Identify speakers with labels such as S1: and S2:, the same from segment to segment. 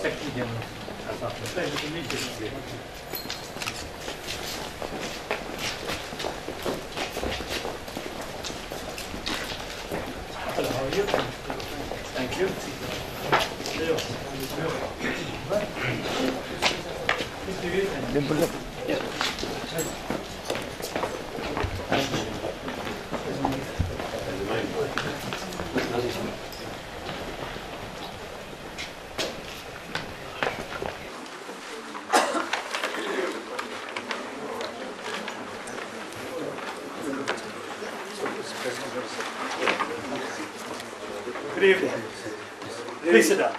S1: Secretary General. Pleasure to meet you. Hello, how are you? Thank you. Good evening. Please sit down.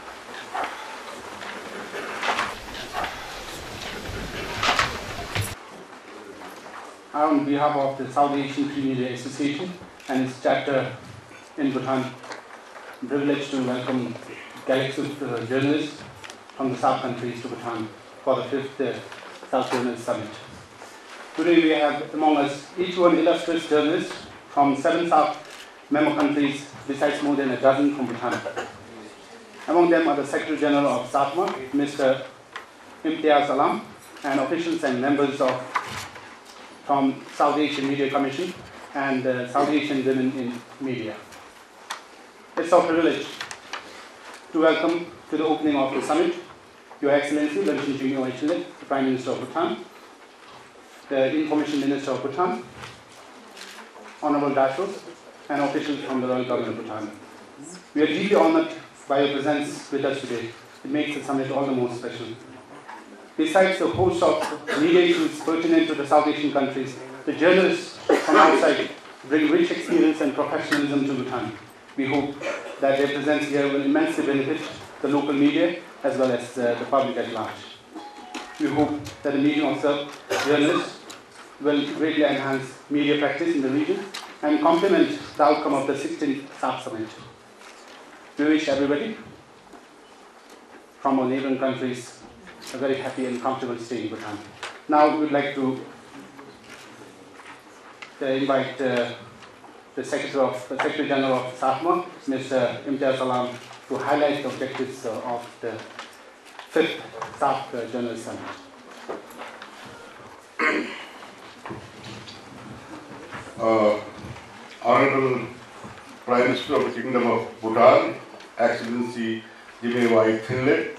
S2: On behalf of the South Asian Free Media Association and its chapter in Bhutan, I'm privileged to welcome galaxy of journalists from the South countries to Bhutan for the 5th South Journalist Summit. Today we have among us each one illustrious journalist from 7 South member countries, besides more than a dozen from Bhutan. Among them are the Secretary General of SAARC, Mr. Imtiaz Alam, and officials and members from South Asian Media Commission and South Asian Women in Media. It's our privilege to welcome to the opening of the summit Your Excellency, the Prime Minister of Bhutan, the Information Minister of Bhutan, Honorable Dashos, and officials from the Royal Government of Bhutan. We are deeply honored by your presence with us today. It makes the summit all the more special. Besides the host of media issues pertinent to the South Asian countries, the journalists from outside bring rich experience and professionalism to Bhutan. We hope that their presence here will immensely benefit the local media as well as the public at large. We hope that the meeting of the journalists will greatly enhance media practice in the region and complement the outcome of the 16th SAARC Summit. We wish everybody from our neighboring countries a very happy and comfortable stay in Bhutan. Now we would like to invite the Secretary General of SAARC, Mr. Imtiaz Alam, to highlight the objectives of the 5th SAARC Journalist Summit.
S3: Honorable Prime Minister of the Kingdom of Bhutan, Excellency Jimmy Thinley,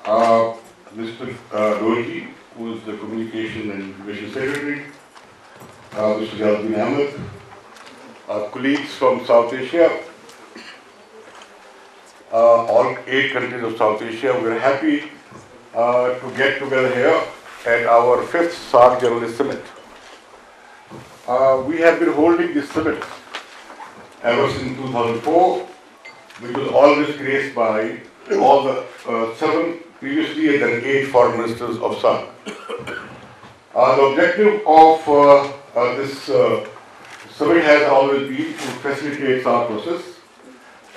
S3: Mr. Dolki, who is the Communication and Information Secretary, Mr. Jalbin Ahmed, our colleagues from South Asia, all 8 countries of South Asia. We are happy to get together here at our 5th SAARC Journalist Summit. We have been holding this summit ever since 2004, which was always graced by all the 7 previously and then 8 foreign ministers of SAARC. The objective of this summit has always been to facilitate SAARC process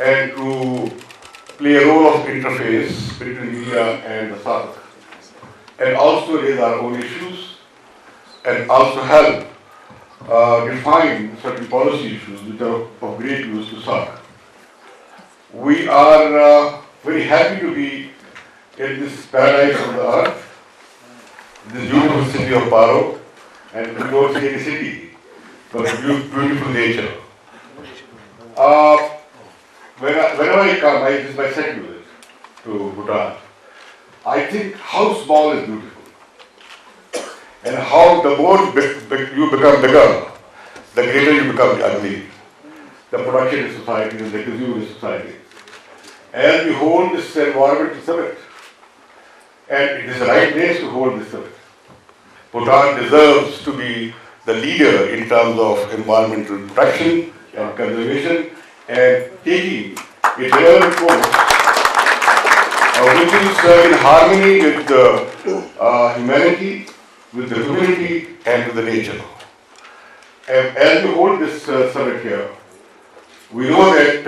S3: and to play a role of interface between media and the SAARC, and also raise our own issues and also help define certain policy issues which are of great use to SAARC. We are very happy to be in this paradise of the earth, this beautiful city of Paro, and we don't say any city, but beautiful nature. Whenever I come, this is my second visit to Bhutan, I think how small is beautiful. And how the more you become bigger, the greater you become ugly. The production in society and the consumer in society. And we hold this environmental summit. And it is the right place to hold this summit. Bhutan deserves to be the leader in terms of environmental protection and conservation and taking a relevant course which is in harmony with humanity, with the community and with the nature. As we hold this summit here, we know that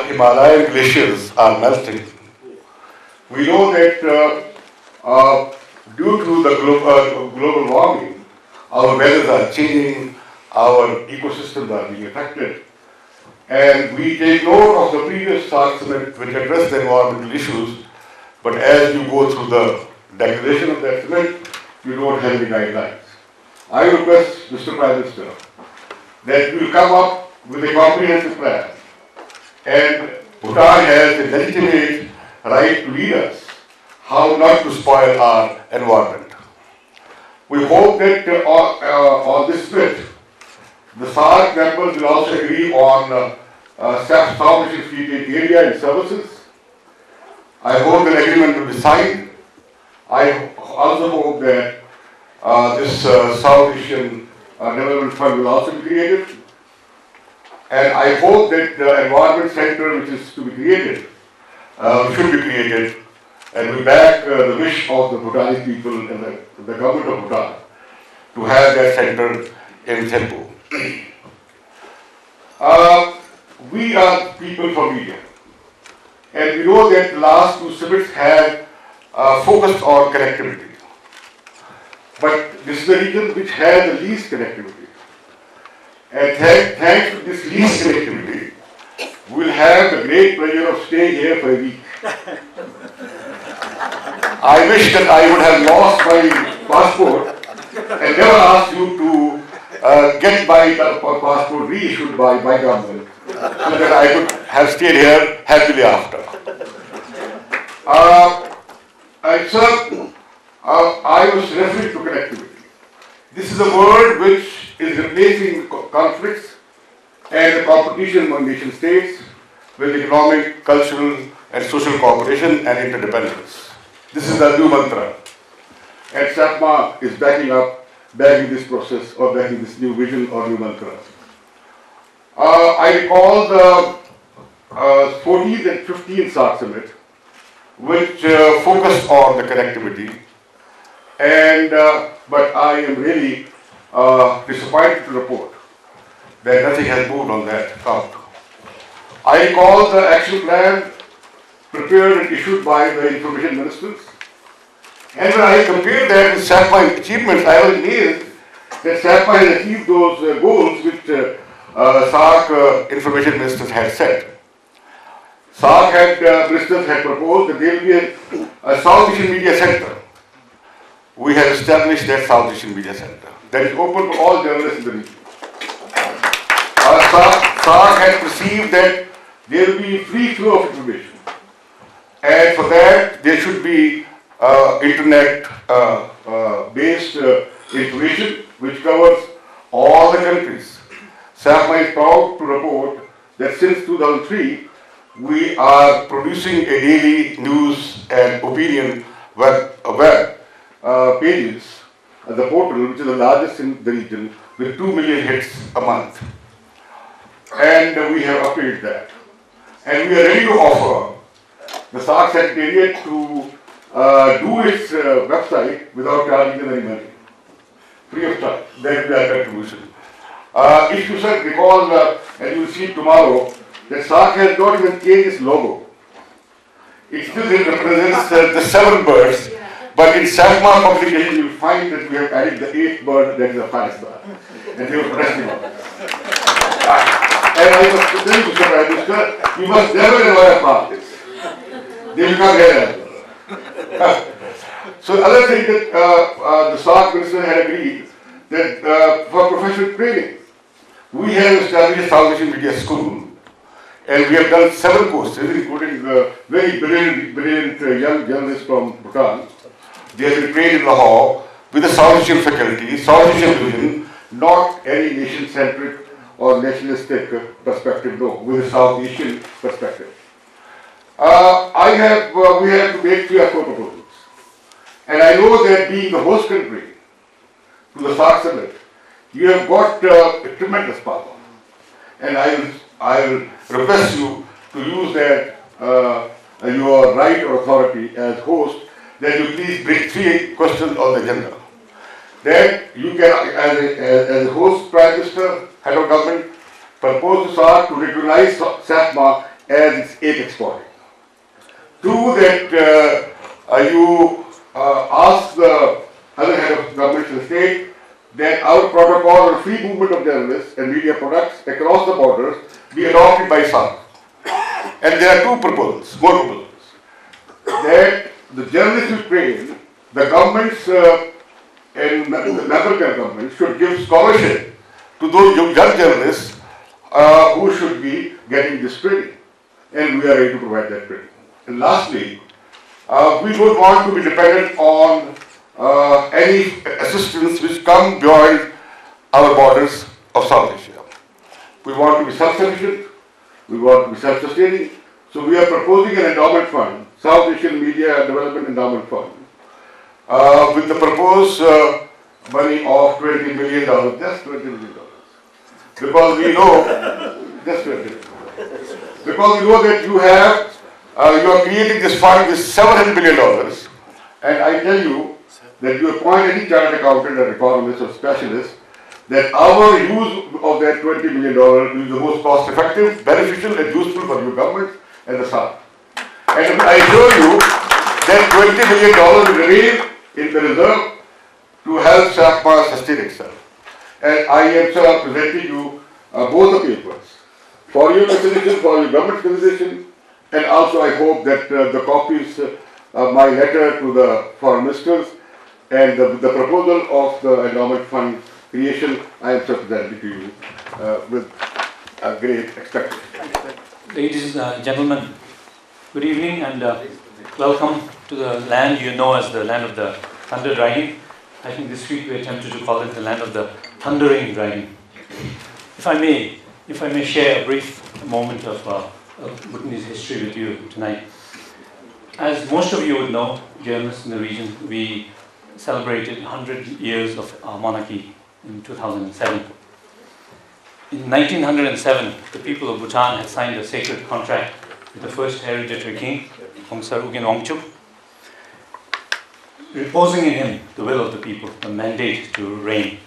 S3: Himalayan glaciers are melting. We know that due to the global warming, our weathers are changing, our ecosystems are being affected. And we take note of the previous SAARC summit which addressed the environmental issues, but as you go through the declaration of that summit, you don't have any guidelines. I request Mr. Prime Minister that you will come up with a comprehensive plan, and Bhutan has a legitimate right to lead us how not to spoil our environment. We hope that on this summit, the SAARC members will also agree on South Asian Free Trade Area and services. I hope an agreement will be signed. I also hope that this South Asian Development Fund will also be created. And I hope that the Environment Center which is to be created should be created, and we back the wish of the Bhutanese people and the government of Bhutan to have that center in Thimphu. We are people from media, and we know that the last two summits have focused on connectivity. But this is the region which has the least connectivity. And thanks to this least connectivity, we will have the great pleasure of staying here for a week. I wish that I would have lost my passport and never asked you to get my passport reissued by government, so that I could have stayed here happily after. Sir, I was referring to connectivity. This is a word which is replacing conflicts and the competition among nation states with economic, cultural and social cooperation and interdependence. This is the new mantra. And SAARC is backing this process or backing this new vision or new mantra. I recall the 14th and 15th SAARC summit, which focused on the connectivity. And but I am really disappointed to report that nothing has moved on that count. I recall the action plan prepared and issued by the information ministers. And when I compared that with SAARC achievements, I was amazed that SAARC has achieved those goals which SAARC information ministers had set. SAARC ministers had proposed that there will be a South Asian Media Center. We have established that South Asian Media Center that is open to all journalists in the region. SAARC had perceived that there will be free flow of information, and for that there should be internet based information which covers all the countries. SAARC is proud to report that since 2003 we are producing a daily news and opinion web pages, the portal which is the largest in the region with 2 million hits a month. And we have upgraded that. And we are ready to offer the SAARC Secretariat to do its website without charging them any money. Free of charge. That will be our contribution. If you sir recall, and you will see tomorrow, that SAARC has not even changed its logo. It still represents the 7 birds, but in SAARC publication you will find that we have added the 8th bird, that is a 5-star. And they were pressing on. And I must tell you, Mr. Prime Minister, you must never ever apart this. They will come here as well. So the other thing that the SAARC minister had agreed that for professional training, we have established a South Asian Media School, and we have done 7 courses, including very brilliant young journalists from Bhutan. They have been trained in Lahore with a South Asian faculty, South Asian vision, not any nation-centric or nationalistic perspective, no, with a South Asian perspective. We have to make 3 or 4 proposals. And I know that being the host country to the SAARC summit, you have got a tremendous power. And I will request you to use that, your right or authority as host, that you please bring 3 questions on the agenda. That you can, as a host, Prime Minister, Head of Government, propose to SAARC to recognize SAARC as its apex body. 2, that you ask the other head of government in the state that our protocol on free movement of journalists and media products across the borders be adopted by SAARC. And there are two proposals, more proposals. That the journalists who train, the governments and the member governments should give scholarship to those young journalists who should be getting this training. And we are ready to provide that training. And lastly, we don't want to be dependent on any assistance which come beyond our borders of South Asia. We want to be self-sufficient, we want to be self-sustaining, so we are proposing an endowment fund, South Asian Media Development Endowment Fund, with the proposed money of $20 million, just $20 million. Because we know, just $20 million. Because we know that you are creating this fund with $700 million, and I tell you that you appoint any chartered accountant or economist or specialist, that our use of that $20 million will be the most cost effective, beneficial and useful for your government and the SAARC. And I assure you that $20 million will remain in the reserve to help SAARC sustain itself. And I am, sir, presenting you both the papers for your consideration, for your government consideration, and also I hope that the copies of my letter to the foreign ministers and the proposal of the endowment fund creation, I am presenting to you with a great expectation.
S4: Ladies and gentlemen, good evening and welcome to the land you know as the land of the thunder dragon. I think this week we attempted to call it the land of the thundering dragon. If I may share a brief moment of Bhutanese history with you tonight. As most of you would know, journalists in the region, we celebrated 100 years of our monarchy in 2007. In 1907, the people of Bhutan had signed a sacred contract with the first hereditary king, Khonsar Ugen Wangchuk, reposing in him the will of the people, the mandate to reign.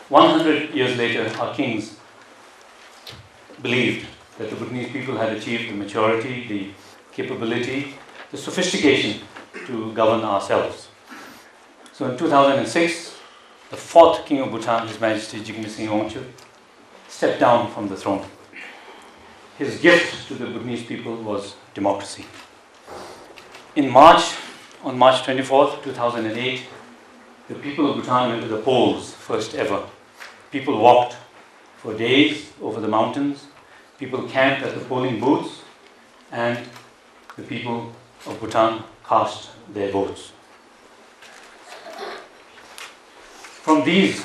S4: 100 years later, our kings believed that the Bhutanese people had achieved the maturity, the capability, the sophistication to govern ourselves. So in 2006, the fourth king of Bhutan, His Majesty Jigme Singh Wangchuk, stepped down from the throne. His gift to the Bhutanese people was democracy. In March, on March 24th, 2008, the people of Bhutan went to the polls, first ever. People walked for days over the mountains. People camped at the polling booths, and the people of Bhutan cast their votes. From these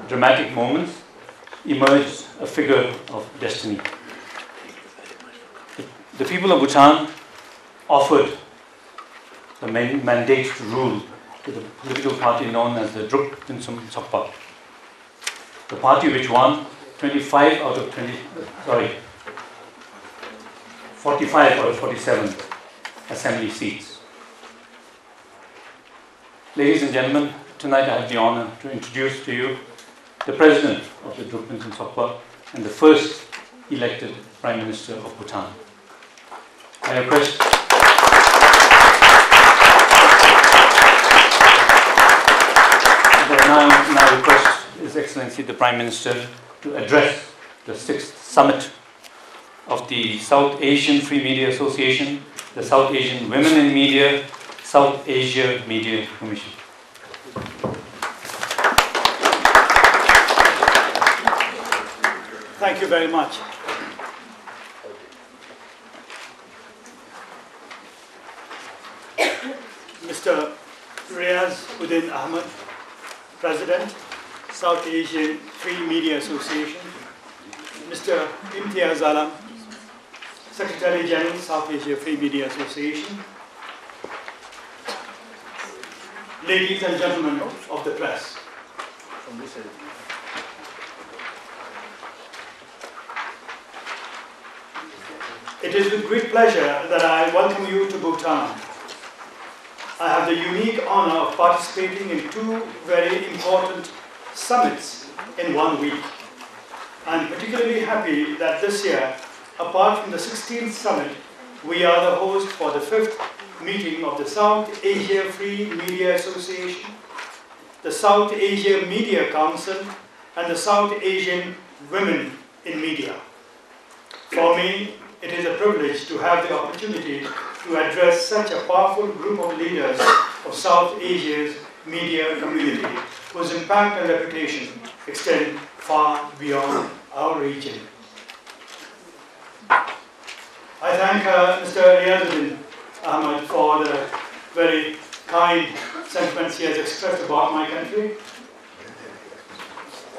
S4: dramatic moments emerged a figure of destiny. The people of Bhutan offered the mandate to rule to the political party known as the Druk Tinsum Sokpa. The party which won 45 out of 45 out of 47 assembly seats. Ladies and gentlemen, tonight I have the honor to introduce to you the President of the Druk Tinsum Sokpa and the first elected Prime Minister of Bhutan. I request now request His Excellency the Prime Minister to address the 6th summit of the South Asian Free Media Association, the South Asian Women in Media, South Asia Media Commission.
S1: Thank you very much. Mr. Riaz-Uddin Ahmed, President, South Asian Free Media Association, Mr. Imtiaz Alam, Secretary General, South Asia Free Media Association, ladies and gentlemen of the press. It is with great pleasure that I welcome you to Bhutan. I have the unique honor of participating in two very important summits in 1 week. I'm particularly happy that this year, apart from the 16th summit, we are the host for the 5th meeting of the South Asia Free Media Association the South Asia Media Council and the South Asian Women in Media. For me, it is a privilege to have the opportunity to address such a powerful group of leaders of South Asia's media community, whose impact and reputation extend far beyond our region. I thank Mr. Riazuddin Ahmed for the very kind sentiments he has expressed about my country,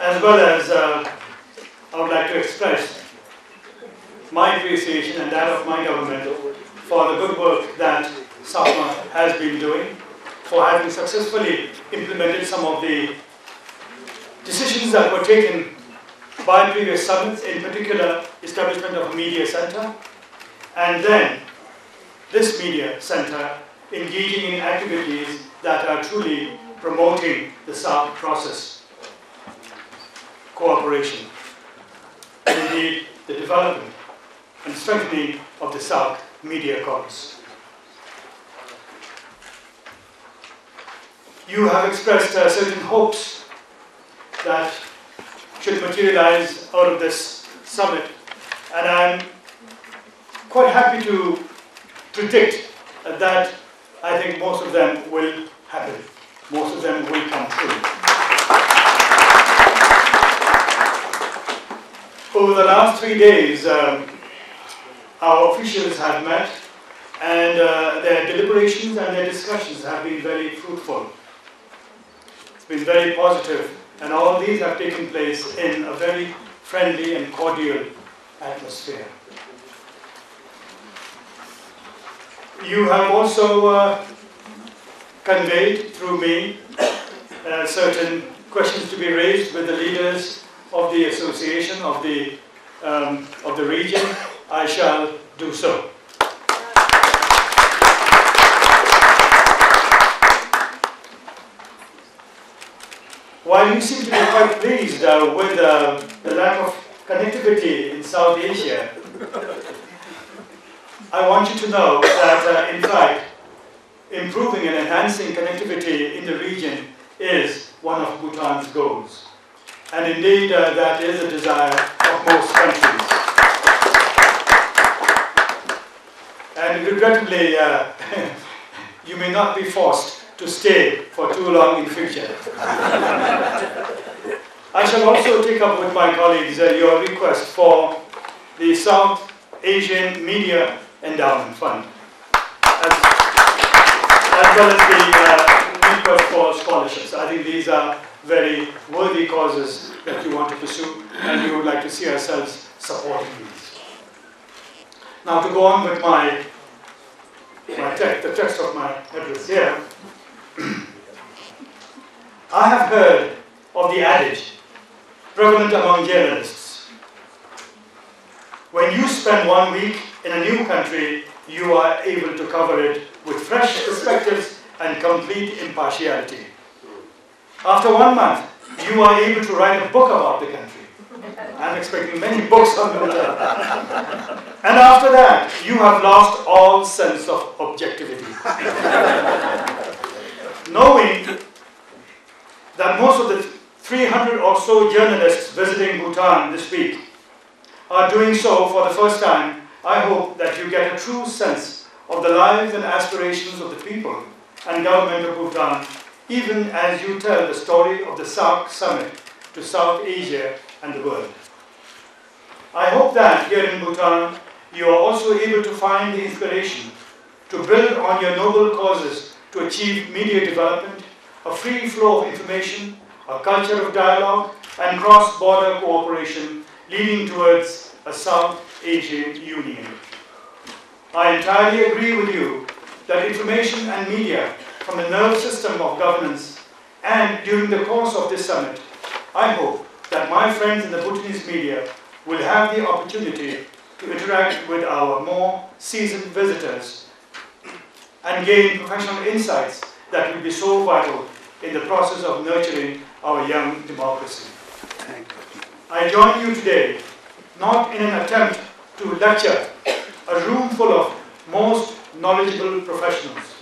S1: as well as I would like to express my appreciation and that of my government for the good work that SAARC has been doing, for having successfully implemented some of the decisions that were taken by previous summits, in particular establishment of a media center, and then this media center engaging in activities that are truly promoting the SAARC process, cooperation, and indeed the development and strengthening of the SAARC media corps. You have expressed certain hopes that should materialize out of this summit, and I'm quite happy to predict that I think most of them will happen. Most of them will come true. Over the last 3 days, our officials have met, and their deliberations and their discussions have been very fruitful. It's been very positive, and all these have taken place in a very friendly and cordial atmosphere. You have also conveyed through me certain questions to be raised with the leaders of the association of the region. I shall do so. While you seem to be quite pleased with the lack of connectivity in South Asia, I want you to know that, in fact, improving and enhancing connectivity in the region is one of Bhutan's goals. And indeed, that is a desire of most countries. And regrettably, you may not be forced to stay for too long in future. I shall also take up with my colleagues your request for the South Asian Media Endowment Fund, as well as the request for scholarships. I think these are very worthy causes that you want to pursue, and we would like to see ourselves supporting these. Now, to go on with the text of my address here, I have heard of the adage prevalent among journalists: when you spend 1 week in a new country, you are able to cover it with fresh perspectives and complete impartiality. After 1 month, you are able to write a book about the country. I'm expecting many books on Bhutan. And after that, you have lost all sense of objectivity. Knowing that most of the 300 or so journalists visiting Bhutan this week are doing so for the first time, I hope that you get a true sense of the lives and aspirations of the people and government of Bhutan, even as you tell the story of the SAARC summit to South Asia and the world. I hope that here in Bhutan, you are also able to find the inspiration to build on your noble causes to achieve media development, a free flow of information, a culture of dialogue, and cross-border cooperation leading towards a South Asian Union. I entirely agree with you that information and media from the nerve system of governance, and during the course of this summit, I hope that my friends in the Bhutanese media will have the opportunity to interact with our more seasoned visitors and gain professional insights that will be so vital in the process of nurturing our young democracy. I join you today not in an attempt to lecture a room full of most knowledgeable professionals,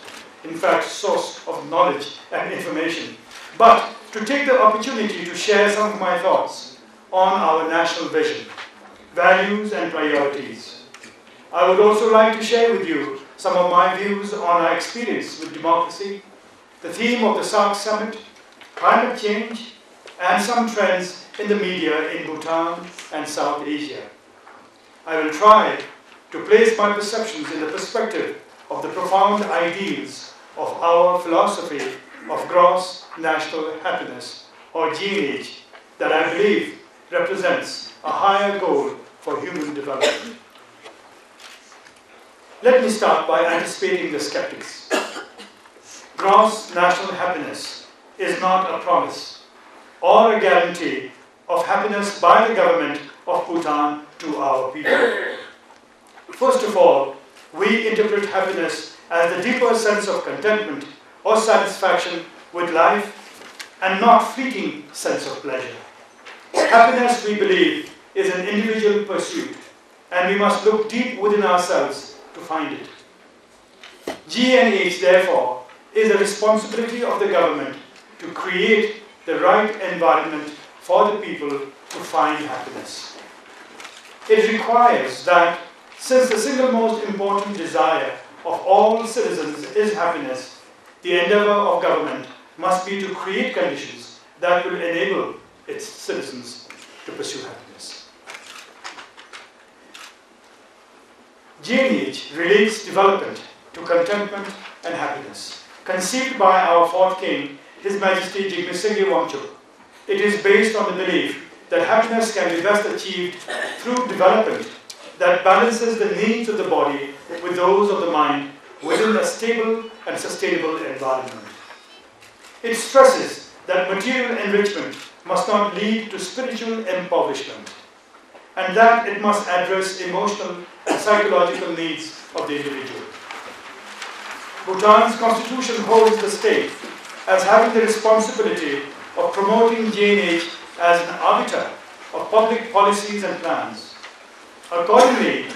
S1: in fact, source of knowledge and information, but to take the opportunity to share some of my thoughts on our national vision, values and priorities. I would also like to share with you some of my views on our experience with democracy, the theme of the SAARC summit, climate change, and some trends in the media in Bhutan and South Asia. I will try to place my perceptions in the perspective of the profound ideals of our philosophy of gross national happiness, or GNH, that I believe represents a higher goal for human development. Let me start by anticipating the skeptics. Gross national happiness is not a promise or a guarantee of happiness by the government of Bhutan to our people. First of all, we interpret happiness as the deeper sense of contentment or satisfaction with life and not fleeting sense of pleasure. Happiness, we believe, is an individual pursuit, and we must look deep within ourselves to find it. GNH, therefore, is a responsibility of the government to create the right environment for the people to find happiness. It requires that, since the single most important desire of all citizens is happiness, the endeavor of government must be to create conditions that will enable its citizens to pursue happiness. GNH relates development to contentment and happiness. Conceived by our fourth king, His Majesty Jigme Wangchuk, it is based on the belief that happiness can be best achieved through development that balances the needs of the body with those of the mind within a stable and sustainable environment. It stresses that material enrichment must not lead to spiritual impoverishment, and that it must address emotional and psychological needs of the individual. Bhutan's constitution holds the state as having the responsibility of promoting GNH as an arbiter of public policies and plans. Accordingly,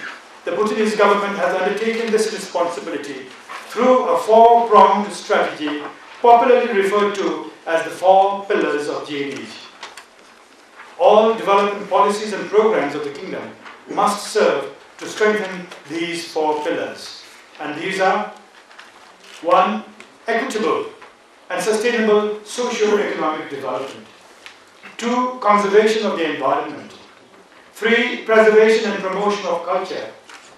S1: the Bhutanese government has undertaken this responsibility through a four-pronged strategy popularly referred to as the 4 pillars of GNH. All development policies and programs of the kingdom must serve to strengthen these 4 pillars. And these are: 1. Equitable and sustainable socio-economic development. 2. Conservation of the environment. 3. Preservation and promotion of culture.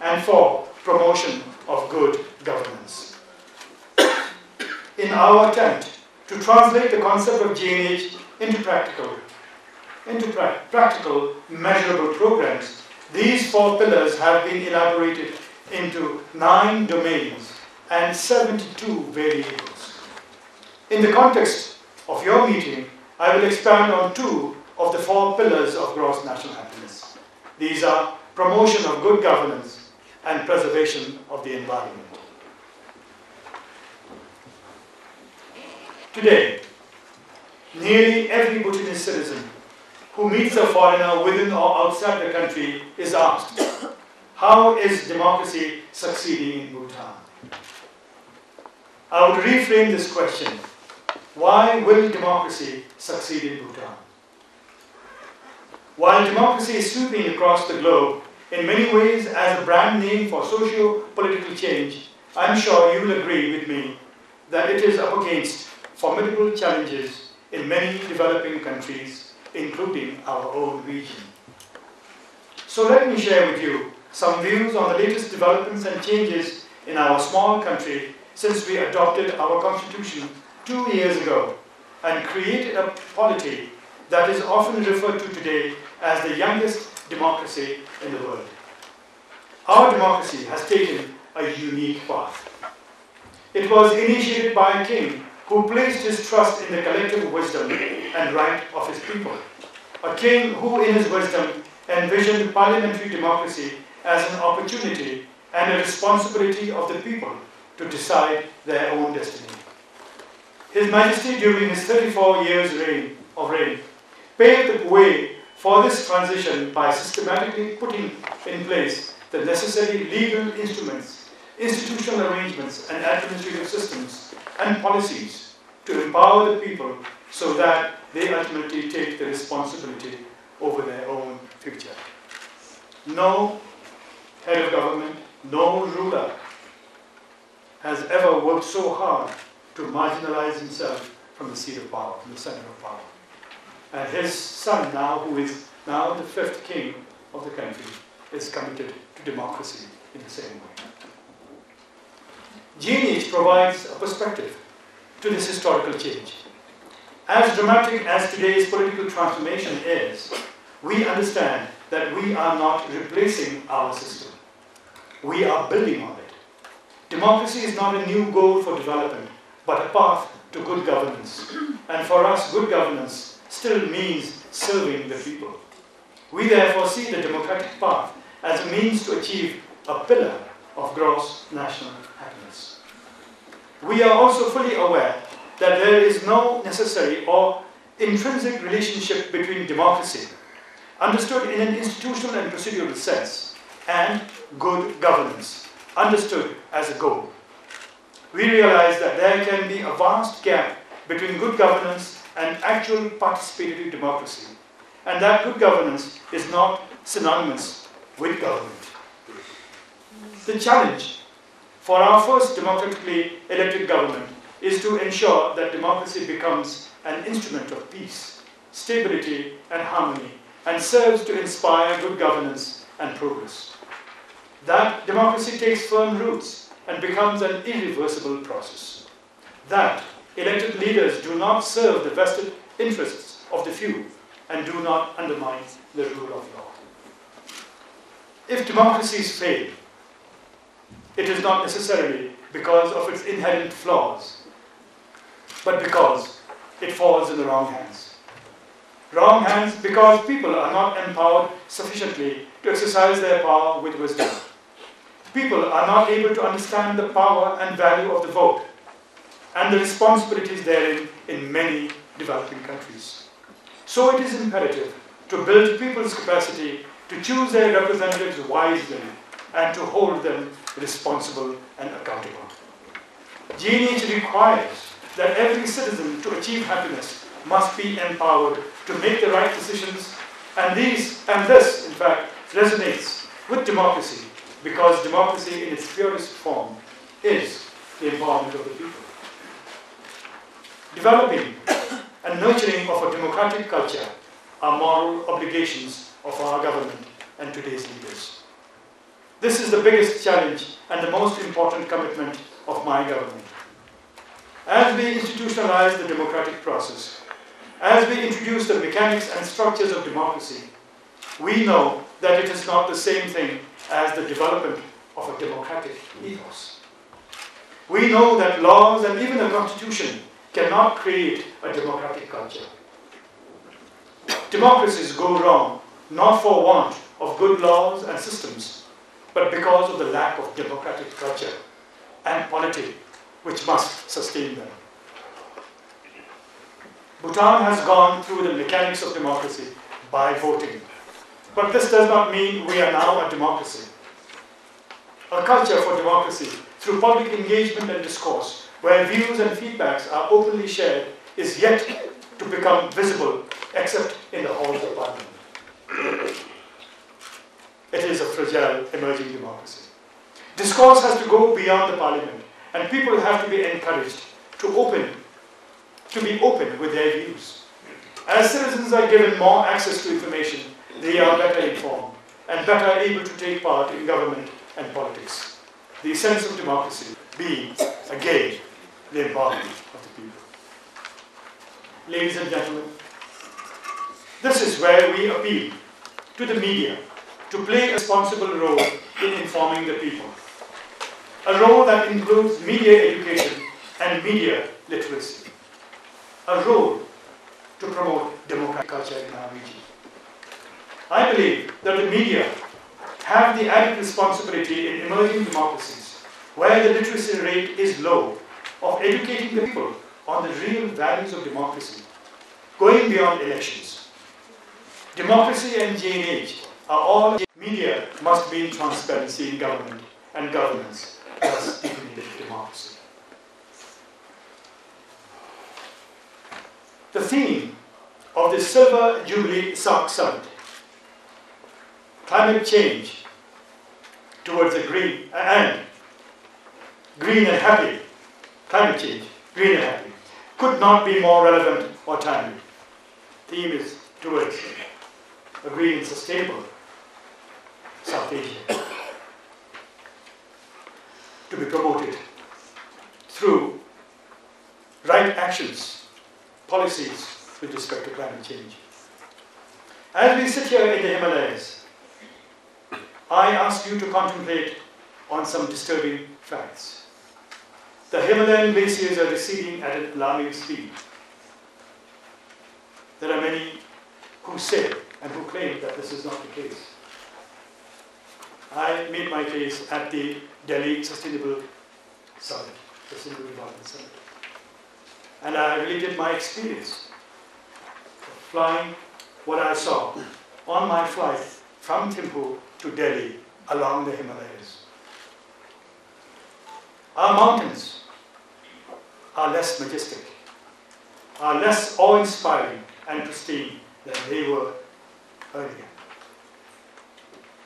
S1: And 4. Promotion of good governance. In our attempt to translate the concept of GNH into practical, measurable programs, these 4 pillars have been elaborated into 9 domains and 72 variables. In the context of your meeting, I will expand on 2 of the 4 pillars of gross national happiness. These are promotion of good governance and preservation of the environment. Today, nearly every Bhutanese citizen who meets a foreigner within or outside the country is asked, how is democracy succeeding in Bhutan? I would reframe this question: why will democracy succeed in Bhutan? While democracy is sweeping across the globe, in many ways as a brand name for socio-political change, I'm sure you will agree with me that it is up against formidable challenges in many developing countries, including our own region. So let me share with you some views on the latest developments and changes in our small country since we adopted our constitution 2 years ago and created a polity that is often referred to today as the youngest democracy in the world. Our democracy has taken a unique path. It was initiated by a king who placed his trust in the collective wisdom and right of his people. A king who, in his wisdom, envisioned parliamentary democracy as an opportunity and a responsibility of the people to decide their own destiny. His Majesty, during his 34 years of reign, paved the way for this transition by systematically putting in place the necessary legal instruments, institutional arrangements, and administrative systems and policies to empower the people so that they ultimately take the responsibility over their own future. No head of government, no ruler has ever worked so hard to marginalize himself from the seat of power, from the center of power. And his son now, who is now the 5th king of the country, is committed to democracy in the same way. GNH provides a perspective to this historical change. As dramatic as today's political transformation is, we understand that we are not replacing our system. We are building on it. Democracy is not a new goal for development, but a path to good governance. And for us, good governance still means serving the people. We therefore see the democratic path as a means to achieve a pillar of gross national happiness. We are also fully aware that there is no necessary or intrinsic relationship between democracy, understood in an institutional and procedural sense, and good governance, understood as a goal. We realize that there can be a vast gap between good governance and actual participatory democracy, and that good governance is not synonymous with government. The challenge for our first democratically elected government is to ensure that democracy becomes an instrument of peace, stability, and harmony, and serves to inspire good governance and progress. That democracy takes firm roots and becomes an irreversible process. That elected leaders do not serve the vested interests of the few and do not undermine the rule of law. If democracies fail, it is not necessarily because of its inherent flaws, but because it falls in the wrong hands. Wrong hands because people are not empowered sufficiently to exercise their power with wisdom. People are not able to understand the power and value of the vote and the responsibilities therein in many developing countries. So it is imperative to build people's capacity to choose their representatives wisely and to hold them responsible and accountable. GNH requires that every citizen to achieve happiness must be empowered to make the right decisions, and this, in fact, resonates with democracy, because democracy in its purest form is the empowerment of the people. Developing and nurturing of a democratic culture are moral obligations of our government and today's leaders. This is the biggest challenge and the most important commitment of my government. As we institutionalize the democratic process, as we introduce the mechanics and structures of democracy, we know that it is not the same thing as the development of a democratic ethos. We know that laws and even a constitution cannot create a democratic culture. Democracies go wrong not for want of good laws and systems, but because of the lack of democratic culture and polity which must sustain them. Bhutan has gone through the mechanics of democracy by voting. But this does not mean we are now a democracy. A culture for democracy through public engagement and discourse, where views and feedbacks are openly shared, is yet to become visible except in the halls of parliament. It is a fragile, emerging democracy. Discourse has to go beyond the parliament, and people have to be encouraged to be open with their views. As citizens are given more access to information, they are better informed and better able to take part in government and politics. The essence of democracy being, again, the empowerment of the people. Ladies and gentlemen, this is where we appeal to the media to play a responsible role in informing the people. A role that includes media education and media literacy. A role to promote democratic culture in our region. I believe that the media have the added responsibility in emerging democracies, where the literacy rate is low, of educating the people on the real values of democracy, going beyond elections. Democracy and GNH are all media must be in transparency in government and governance, thus deepening democracy. The theme of the Silver Jubilee SAARC Summit, climate change towards a green and happy, climate change, green and happy, could not be more relevant or timely. Theme is towards a green and sustainable South Asia to be promoted through right actions, policies with respect to climate change. As we sit here in the Himalayas, I ask you to contemplate on some disturbing facts. The Himalayan glaciers are receding at an alarming speed. There are many who say and who claim that this is not the case. I made my case at the Delhi Sustainable Development Summit. And I related my experience of flying what I saw on my flight from Thimphu to Delhi along the Himalayas. Our mountains are less majestic, are less awe-inspiring and pristine than they were earlier.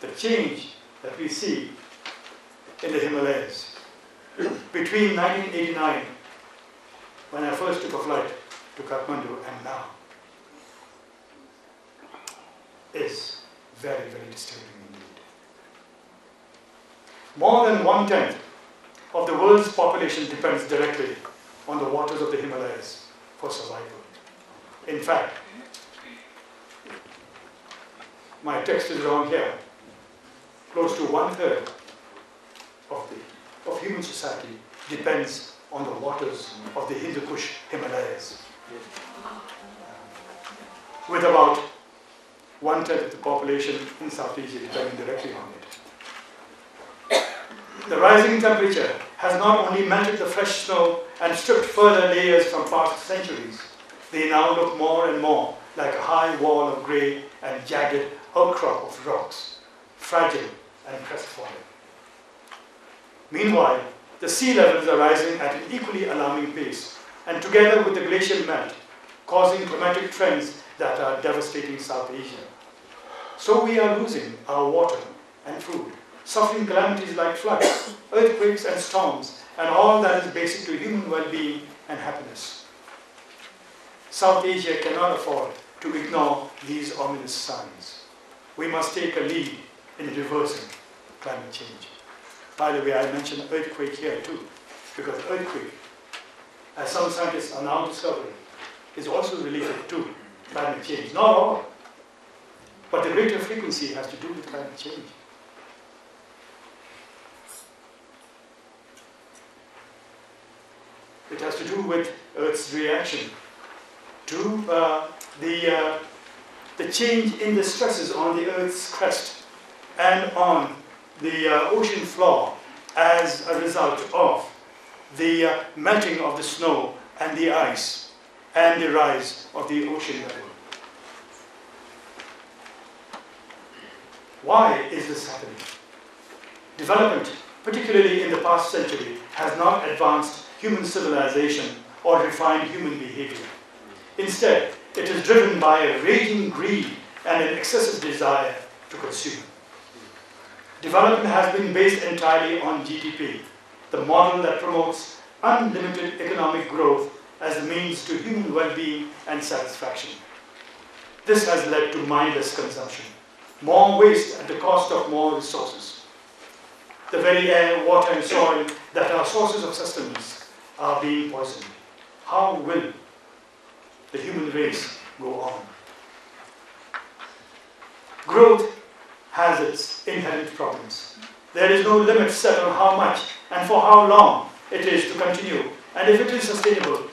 S1: The change that we see in the Himalayas between 1989, when I first took a flight to Kathmandu, and now is very, very disturbing indeed. More than 1/10 of the world's population depends directly on the waters of the Himalayas for survival. In fact, my text is wrong here. Close to 1/3 of human society depends on the waters of the Hindu Kush Himalayas, with about 1/10 of the population in South Asia depending directly on it. The rising temperature has not only melted the fresh snow and stripped further layers from past centuries, they now look more and more like a high wall of grey and jagged outcrop of rocks, fragile and crestfallen. Meanwhile, the sea levels are rising at an equally alarming pace, and together with the glacial melt, causing climatic trends that are devastating South Asia. So we are losing our water and food, suffering calamities like floods, earthquakes and storms, and all that is basic to human well-being and happiness. South Asia cannot afford to ignore these ominous signs. We must take a lead in reversing climate change. By the way, I mentioned earthquake here too, because earthquake, as some scientists are now discovering, is also related to climate change. Not all, but the greater frequency has to do with climate change. It has to do with Earth's reaction to the change in the stresses on the Earth's crust and on the ocean floor as a result of the melting of the snow and the ice and the rise of the ocean level. Why is this happening? Development, particularly in the past century, has not advanced human civilization or refined human behavior. Instead, it is driven by a raging greed and an excessive desire to consume. Development has been based entirely on GDP, the model that promotes unlimited economic growth as a means to human well-being and satisfaction. This has led to mindless consumption, more waste at the cost of more resources. The very air, water and soil that are sources of sustenance are being poisoned. How will the human race go on? Growth has its inherent problems. There is no limit set on how much and for how long it is to continue, and if it is sustainable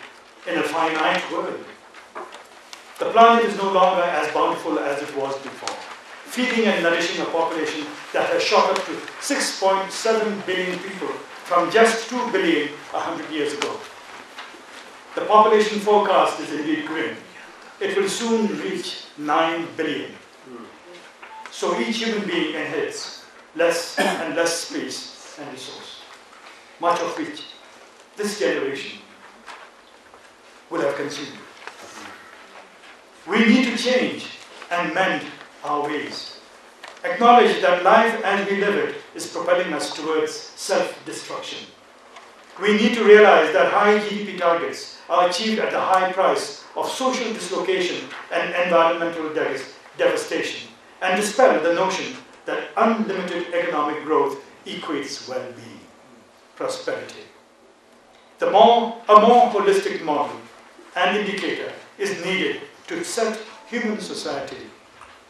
S1: in a finite world. The planet is no longer as bountiful as it was before, feeding and nourishing a population that has shot up to 6.7 billion people from just 2 billion 100 years ago. The population forecast is indeed grim. It will soon reach 9 billion. So each human being inherits less and less space and resource, much of which this generation will have consumed. We need to change and mend our ways. Acknowledge that life as we live it is propelling us towards self-destruction. We need to realize that high GDP targets are achieved at the high price of social dislocation and environmental devastation, and dispel the notion that unlimited economic growth equates well-being, prosperity. A more holistic model and indicator is needed to set human society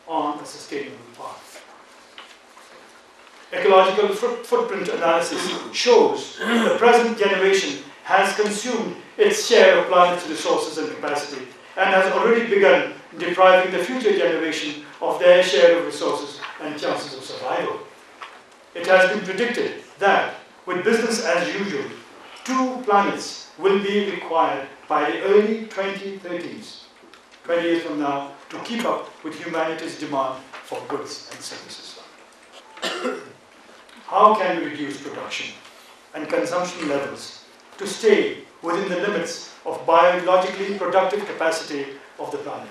S1: on a sustainable path. Ecological footprint analysis shows the present generation has consumed its share of planet's resources and capacity and has already begun depriving the future generation of their share of resources and chances of survival. It has been predicted that, with business as usual, 2 planets will be required by the early 2030s, 20 years from now, to keep up with humanity's demand for goods and services. How can we reduce production and consumption levels to stay within the limits of biologically productive capacity of the planet?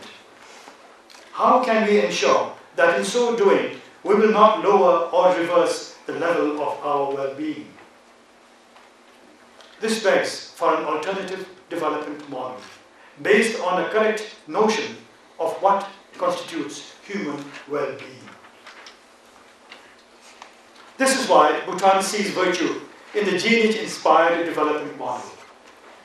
S1: How can we ensure that in so doing, we will not lower or reverse the level of our well-being? This begs for an alternative development model based on a correct notion of what constitutes human well-being. This is why Bhutan sees virtue in the GNH-inspired development model.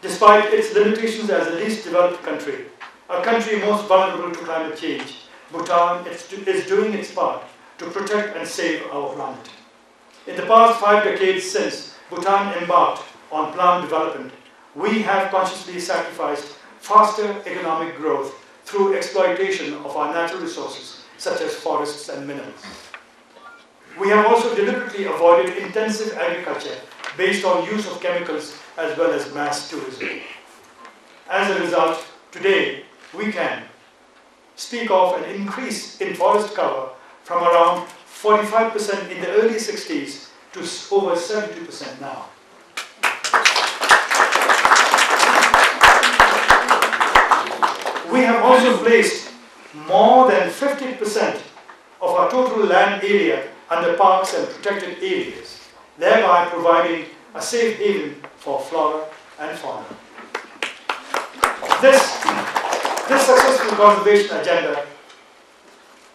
S1: Despite its limitations as the least developed country, a country most vulnerable to climate change, Bhutan is doing its part to protect and save our planet. In the past 5 decades since Bhutan embarked on planned development, we have consciously sacrificed faster economic growth through exploitation of our natural resources, such as forests and minerals. We have also deliberately avoided intensive agriculture based on use of chemicals as well as mass tourism. As a result, today we can speak of an increase in forest cover from around 45% in the early 60s to over 72% now. We have also placed more than 50% of our total land area under parks and protected areas, thereby providing a safe haven for flora and fauna. This successful conservation agenda,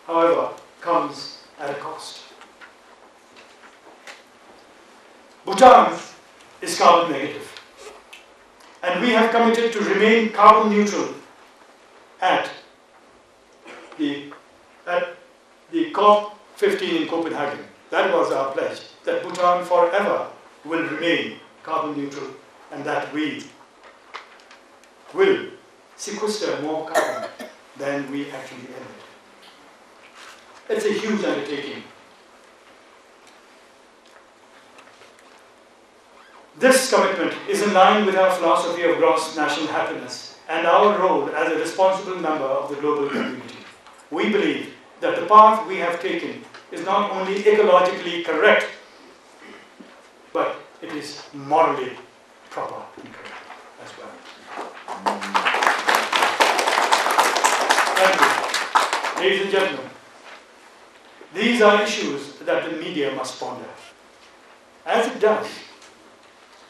S1: however, comes at a cost. Bhutan is carbon negative, and we have committed to remain carbon neutral at the COP15 in Copenhagen. That was our pledge, that Bhutan forever will remain carbon neutral and that we will sequester more carbon than we actually emit. It's a huge undertaking. This commitment is in line with our philosophy of gross national happiness and our role as a responsible member of the global community. We believe that the path we have taken is not only ecologically correct, but it is morally proper and correct as well. Thank you. Ladies and gentlemen, these are issues that the media must ponder, as it does.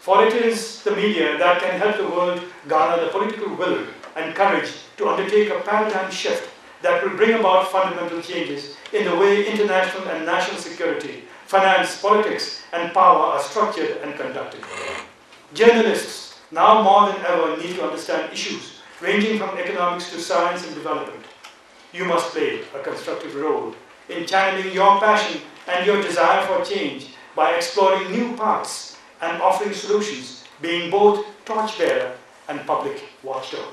S1: For it is the media that can help the world garner the political will and courage to undertake a paradigm shift that will bring about fundamental changes in the way international and national security, finance, politics, and power are structured and conducted. Journalists, now more than ever, need to understand issues ranging from economics to science and development. You must play a constructive role in channeling your passion and your desire for change by exploring new paths and offering solutions, being both torchbearer and public watchdog.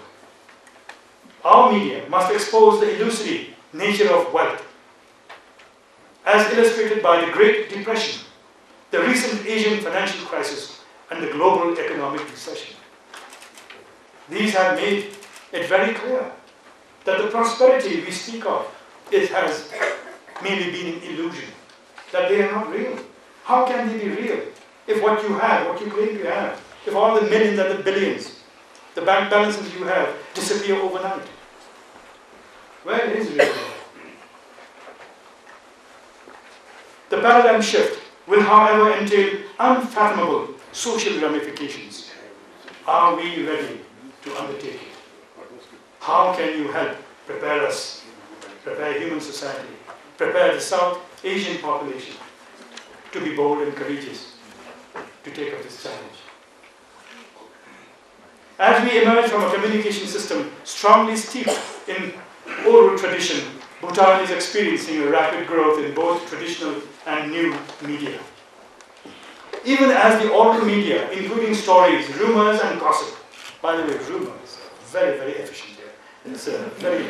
S1: Our media must expose the illusory nature of wealth, as illustrated by the Great Depression, the recent Asian financial crisis, and the global economic recession. These have made it very clear that the prosperity we speak of has merely been an illusion, that they are not real. How can they be real if what you have, what you claim to have, if all the millions and the billions, the bank balances you have, disappear overnight? Where is radio? The paradigm shift will, however, entail unfathomable social ramifications. Are we ready to undertake it? How can you help prepare us, prepare human society, prepare the South Asian population to be bold and courageous to take up this challenge? As we emerge from a communication system strongly steeped in oral tradition, Bhutan is experiencing a rapid growth in both traditional and new media. Even as the oral media, including stories, rumors, and gossip, by the way, rumors, very, very efficient here. It's very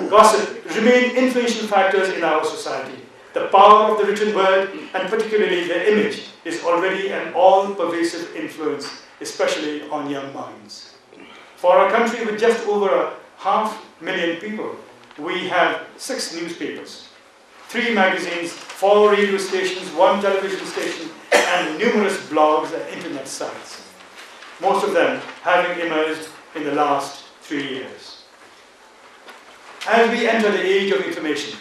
S1: gossip remain influential factors in our society. The power of the written word, and particularly the image, is already an all-pervasive influence, especially on young minds. For a country with just over 500,000 people, we have 6 newspapers, 3 magazines, 4 radio stations, 1 television station, and numerous blogs and internet sites, most of them having emerged in the last 3 years. As we enter the age of information,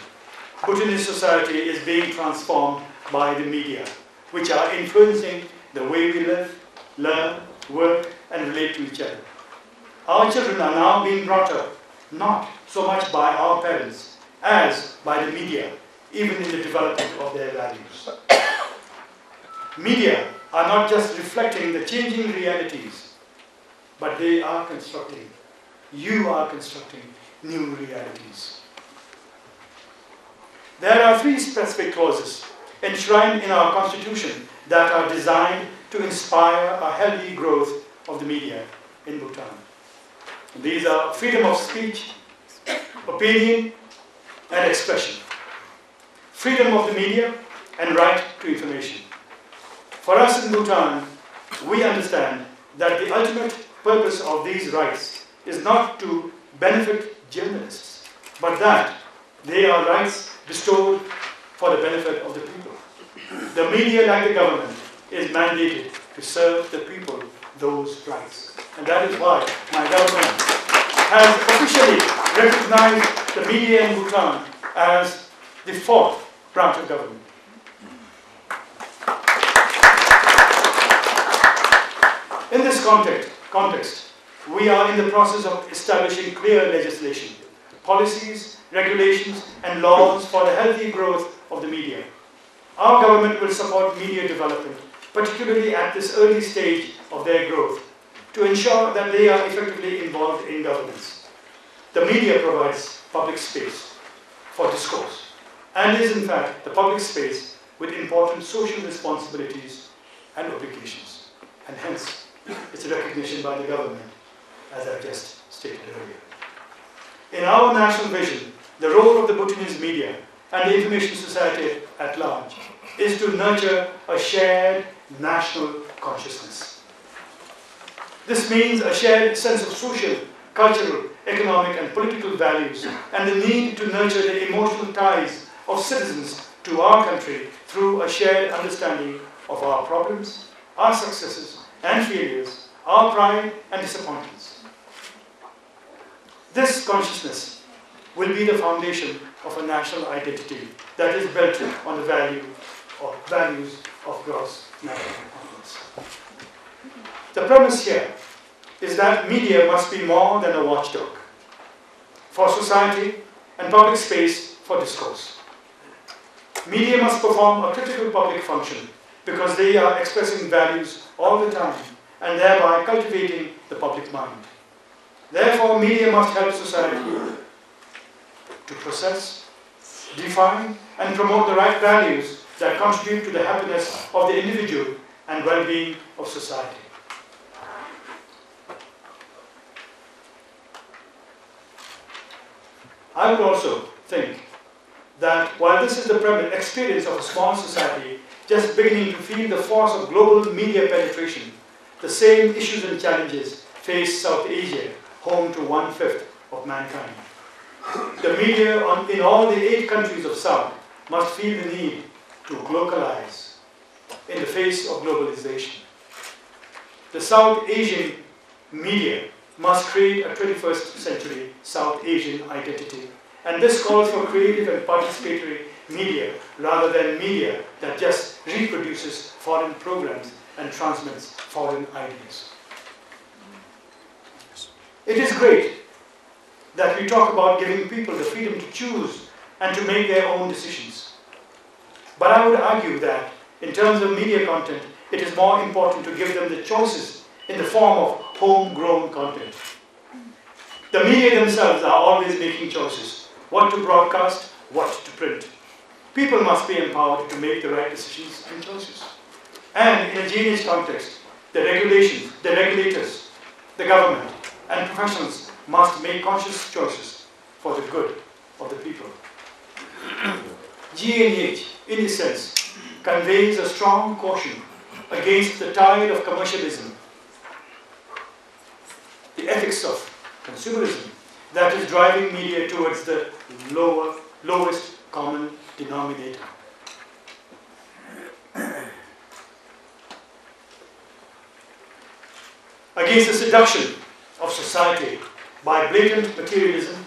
S1: Bhutanese society is being transformed by the media, which are influencing the way we live, learn, work, and relate to each other. Our children are now being brought up not so much by our parents as by the media, even in the development of their values. Media are not just reflecting the changing realities, but they are constructing, you are constructing new realities. There are 3 specific clauses enshrined in our constitution that are designed to inspire a healthy growth of the media in Bhutan. These are freedom of speech, opinion, and expression, freedom of the media, and right to information. For us in Bhutan, we understand that the ultimate purpose of these rights is not to benefit journalists, but that they are rights bestowed for the benefit of the people. The media, like the government, is mandated to serve the people those rights. And that is why my government has officially recognized the media in Bhutan as the 4th branch of government. In this context, we are in the process of establishing clear legislation, policies, regulations, and laws for the healthy growth of the media. Our government will support media development, particularly at this early stage of their growth, to ensure that they are effectively involved in governance. The media provides public space for discourse, and is in fact the public space with important social responsibilities and obligations, and hence its recognition by the government, as I just stated earlier. In our national vision, the role of the Bhutanese media and the information society at large is to nurture a shared national consciousness. This means a shared sense of social, cultural, economic, and political values, and the need to nurture the emotional ties of citizens to our country through a shared understanding of our problems, our successes and failures, our pride and disappointments. This consciousness will be the foundation of a national identity that is built on the values of gross national happiness. The premise here is that media must be more than a watchdog for society and public space for discourse. Media must perform a critical public function because they are expressing values all the time and thereby cultivating the public mind. Therefore, media must help society to process, define, and promote the right values that contribute to the happiness of the individual and well-being of society. I would also think that while this is the experience of a small society just beginning to feel the force of global media penetration, the same issues and challenges face South Asia, home to 1/5 of mankind. The media in all the 8 countries of South must feel the need to localize in the face of globalization. The South Asian media must create a 21st century South Asian identity. And this calls for creative and participatory media rather than media that just reproduces foreign programs and transmits foreign ideas. It is great that we talk about giving people the freedom to choose and to make their own decisions. But I would argue that in terms of media content, it is more important to give them the choices in the form of homegrown content. The media themselves are always making choices, what to broadcast, what to print. People must be empowered to make the right decisions and choices. And in a G&H context, the regulations, the regulators, the government, and professionals must make conscious choices for the good of the people. G&H, in a sense, conveys a strong caution against the tide of commercialism, the ethics of consumerism that is driving media towards the lowest common denominator. Against the seduction of society by blatant materialism,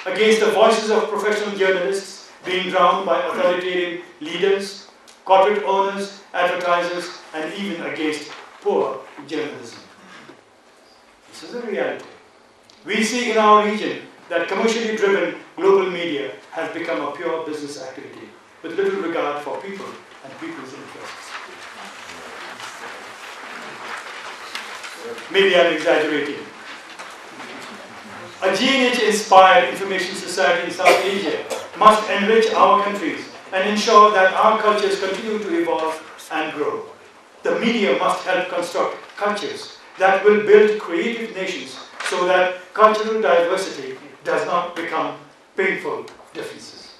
S1: against the voices of professional journalists being drowned by authoritarian leaders, corporate owners, advertisers, and even against poor journalism. This is a reality. We see in our region that commercially driven global media has become a pure business activity with little regard for people and people's interests. Maybe I'm exaggerating. A G&H-inspired information society in South Asia must enrich our countries and ensure that our cultures continue to evolve and grow. The media must help construct cultures that will build creative nations so that cultural diversity does not become painful differences.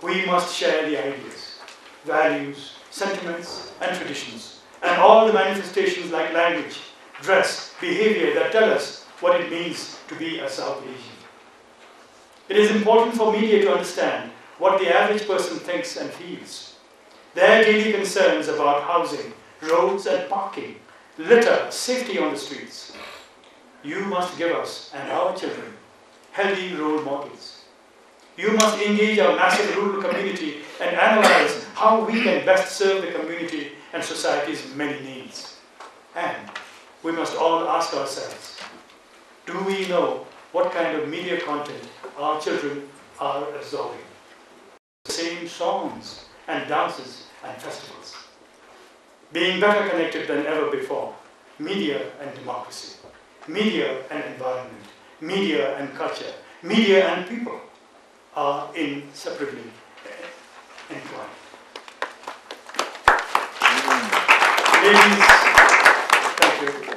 S1: We must share the ideas, values, sentiments, and traditions, and all the manifestations like language, dress, behavior that tell us what it means to be a South Asian. It is important for media to understand what the average person thinks and feels. Their daily concerns about housing, roads and parking, litter, safety on the streets. You must give us and our children healthy role models. You must engage our massive rural community and analyze how we can best serve the community and society's many needs. And we must all ask ourselves, do we know what kind of media content our children are absorbing? The same songs and dances and festivals. Being better connected than ever before, media and democracy, media and environment, media and culture, media and people are inseparably entwined.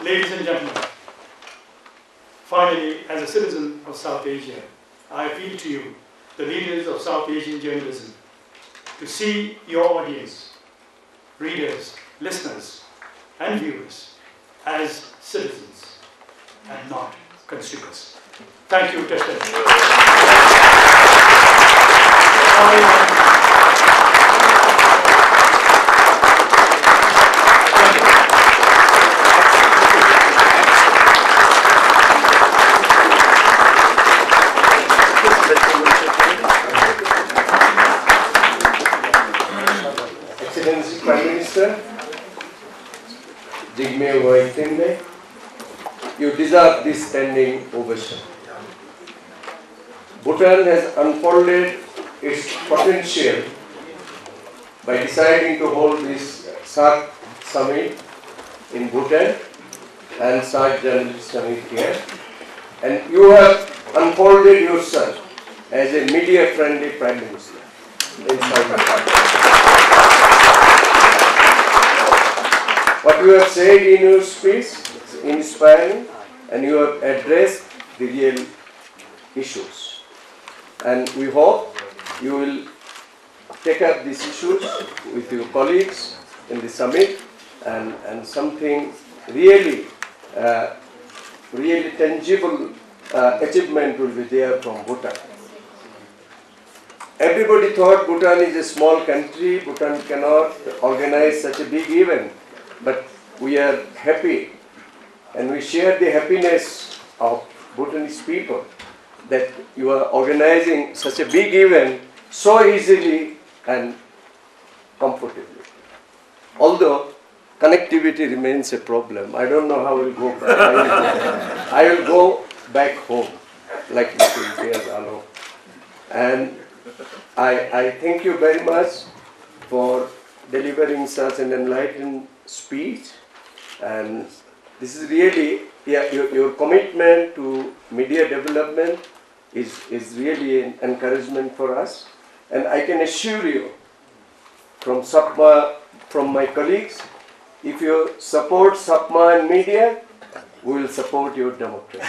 S1: Ladies and gentlemen, finally, as a citizen of South Asia, I appeal to you, the leaders of South Asian journalism, to see your audience, readers, listeners, and viewers as citizens and not consumers. Thank you, Teston.
S5: Excellency Prime Minister, Jigme Waitinde, you deserve this standing ovation. Bhutan has unfolded its potential by deciding to hold this SAARC summit in Bhutan and SAARC Journalist Summit here. And you have unfolded yourself as a media-friendly Prime Minister in South Africa. What you have said in your speech is inspiring, and you have addressed the real issues. And we hope you will take up these issues with your colleagues in the summit, and something really, really tangible achievement will be there from Bhutan. Everybody thought Bhutan is a small country, Bhutan cannot organize such a big event, but we are happy and we share the happiness of Bhutanese people that you are organizing such a big event so easily and comfortably. Although connectivity remains a problem. I don't know how we'll go back. I will go back home, like Mr. Diaz. And I thank you very much for delivering such an enlightened speech. And this is really, your commitment to media development is really an encouragement for us. And I can assure you, from SAPMA, from my colleagues, if you support SAPMA and media, we will support your democracy.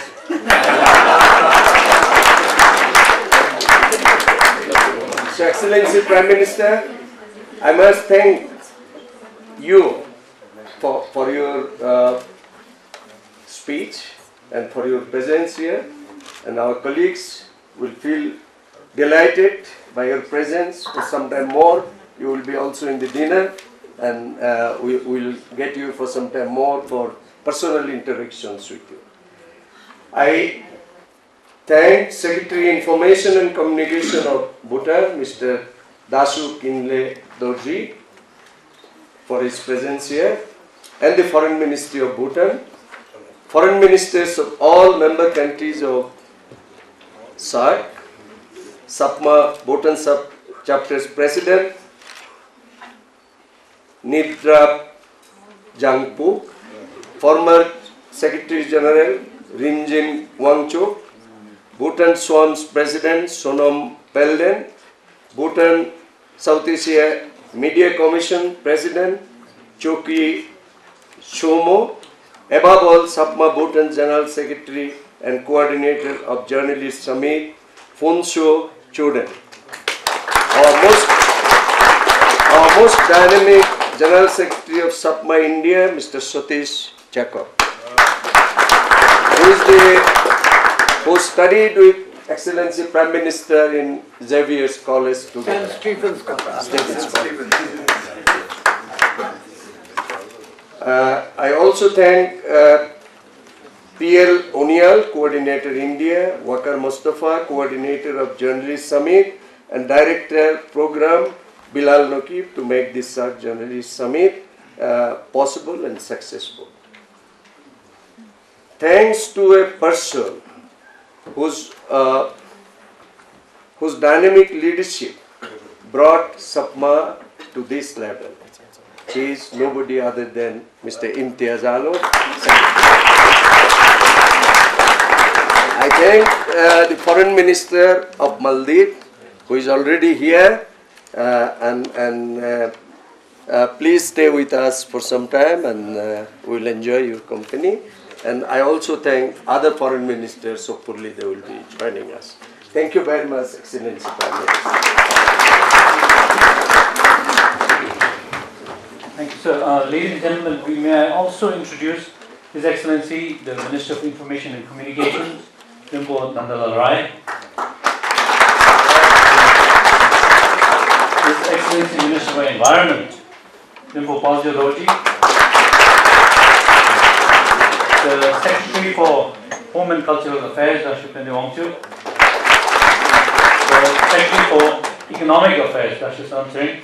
S5: So, Excellency Prime Minister, I must thank you for your speech and for your presence here. And our colleagues will feel delighted by your presence for some time more. You will be also in the dinner, and we will get you for some time more for personal interactions with you. I thank Secretary Information and Communication of Bhutan, Mr. Dasu Kinle Dorji, for his presence here, and the Foreign Ministry of Bhutan, Foreign Ministers of all member countries of SAARC, SAPMA Bhutan Sub-Chapter's President, Nidra Jangpuk, former Secretary General Rinjin Wangchuk, Bhutan SWAM's President Sonom Pelden, Bhutan South Asia Media Commission President Choki Shomo, above all SAPMA Bhutan General Secretary and Coordinator of Journalist Summit Phunso Choden, our most dynamic General Secretary of SAPMA India, Mr. Satish Jacob, who studied with Excellency Prime Minister in Xavier's College together.
S6: And Stephen's College.
S5: I also thank P.L. O'Neill, Coordinator India, Wakar Mustafa, Coordinator of Journalist Summit, and Director Program Bilal Naqib to make this Journalist Summit possible and successful. Thanks to a person whose dynamic leadership brought SAPMA to this level. He is nobody other than Mr. Imtiaz Alam. I thank the Foreign Minister of Maldives, who is already here, and please stay with us for some time, and we'll enjoy your company. And I also thank other foreign ministers, hopefully they will be joining us. Thank you very much, Excellency Prime Minister.
S4: Thank you, sir. Ladies and gentlemen, may I also introduce His Excellency, the Minister of Information and Communications, Dimpo Nandalal Rai. His Excellency, Minister for Environment, Dimpo Palja Dorji. The Secretary for Home and Cultural Affairs, Dr. Pende Wangchuk. The Secretary for Economic Affairs, Dr. Sam Singh.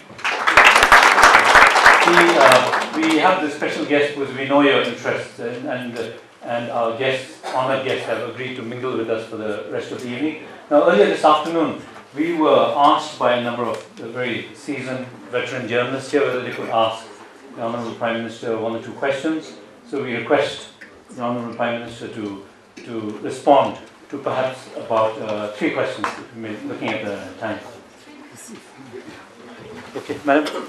S4: We have this special guest because we know your interests, and our guests, honored guests, have agreed to mingle with us for the rest of the evening. Now, earlier this afternoon, we were asked by a number of very seasoned veteran journalists here whether they could ask the Honourable Prime Minister one or two questions. So we request the Honourable Prime Minister to respond to perhaps about 3 questions, looking at the time. Okay, Madam.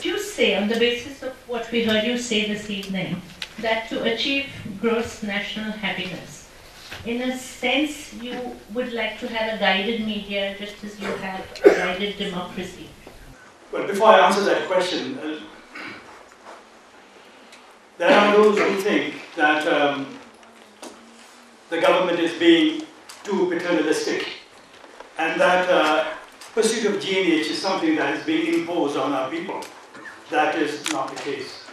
S7: You say, on the basis of what we heard you say this evening, that to achieve gross national happiness, in a sense you would like to have a guided media just as you have a guided democracy.
S1: But before I answer that question, there are those who think that the government is being too paternalistic, and that pursuit of GNH is something that is being imposed on our people. That is not the case.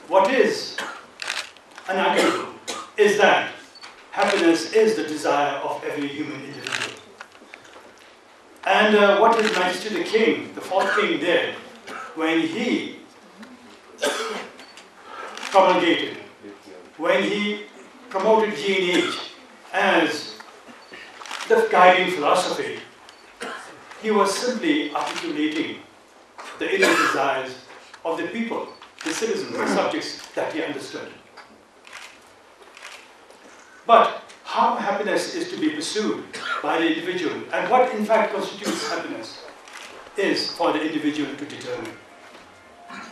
S1: what is unarguable is that happiness is the desire of every human individual. And what His Majesty the King, the fourth King, did when he promulgated, when he promoted G&H as the guiding philosophy, he was simply articulating the inner desires of the people, the citizens, the subjects that he understood. But how happiness is to be pursued by the individual and what in fact constitutes happiness is for the individual to determine.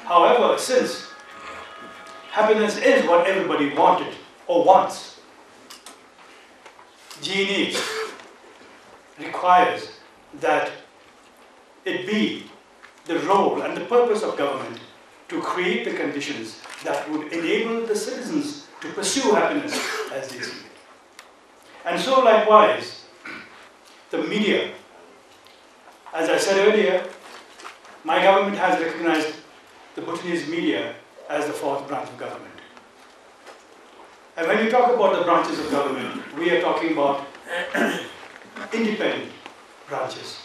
S1: However, since happiness is what everybody wanted or wants, G&H requires that it be the role and the purpose of government to create the conditions that would enable the citizens to pursue happiness as they see it. And so likewise, the media, as I said earlier, my government has recognized the Bhutanese media as the fourth branch of government. And when you talk about the branches of government, we are talking about independent branches.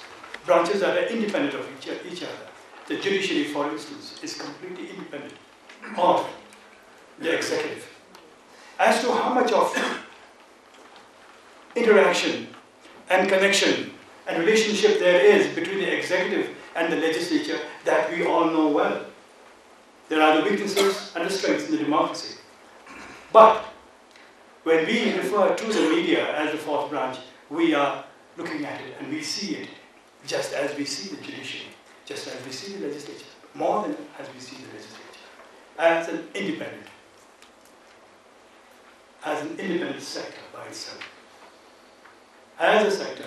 S1: Branches that are independent of each other. The judiciary, for instance, is completely independent of the executive. As to how much of interaction and connection and relationship there is between the executive and the legislature, that we all know well. There are the weaknesses and the strengths in the democracy. But when we refer to the media as the fourth branch, we are looking at it and we see it just as we see the judiciary, just as we see the legislature, more than as we see the legislature, as an independent sector by itself. As a sector